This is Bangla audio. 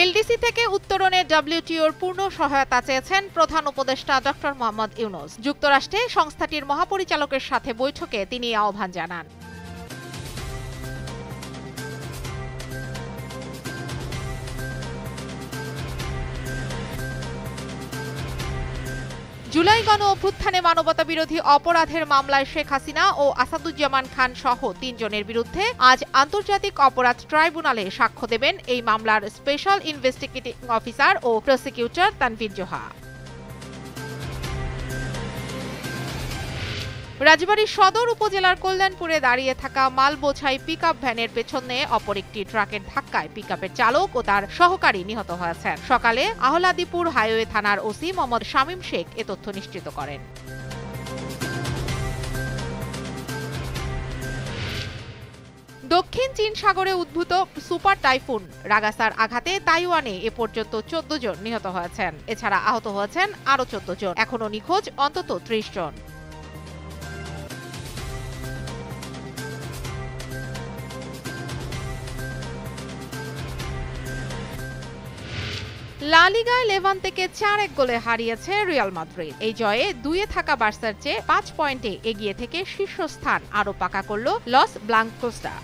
এলডিসি থেকে উত্তরণে ডব্লিউটিওর পূর্ণ সহায়তা চেয়েছেন প্রধান উপদেষ্টা ডক্টর মোহাম্মদ ইউনূস। যুক্তরাষ্ট্রে সংস্থাটির মহাপরিচালকের সাথে বৈঠকে তিনি আহ্বান জানান। জুলাই গণ অভ্যুত্থানে মানবতাবিরোধী অপরাধের মামলায় শেখ হাসিনা ও আসাদুজ্জামান খান সহ ৩ জনের বিরুদ্ধে আজ আন্তর্জাতিক অপরাধ ট্রাইব্যুনালে সাক্ষ্য দেবেন এই মামলার স্পেশাল ইনভেস্টিগেটিং অফিসার ও প্রসিকিউটর তানভীর জোহা। রাজবাড়ী সদর উপজেলার কল্যাণপুরে দাঁড়িয়ে থাকা মাল বোঝাই পিকআপ ভ্যানের পেছনে অপর একটি ট্রাকের ধাক্কায় পিকআপের চালক ও তার সহকারী নিহত হয়েছেন। সকালে আহলাদীপুর হাইওয়ে থানার ওসি মোহাম্মদ শামীম শেখ এ তথ্য নিশ্চিত করেন। দক্ষিণ চীন সাগরে উদ্ভূত সুপার টাইফুন রাগাসার আঘাতে তাইওয়ানে এ পর্যন্ত ১৪ জন নিহত হয়েছেন। এছাড়া আহত হয়েছেন আরও ১৪ জন। এখনও নিখোঁজ অন্তত ৩০ জন। লা লিগায় লেভান্তেকে ৪-১ গোলে হারিয়েছে রিয়াল মাদ্রিদ। এই জয়ে ২-এ থাকা বার্সার চেয়ে ৫ পয়েন্টে এগিয়ে থেকে শীর্ষস্থান আরও পাকা করল লস ব্লাঙ্কোসরা।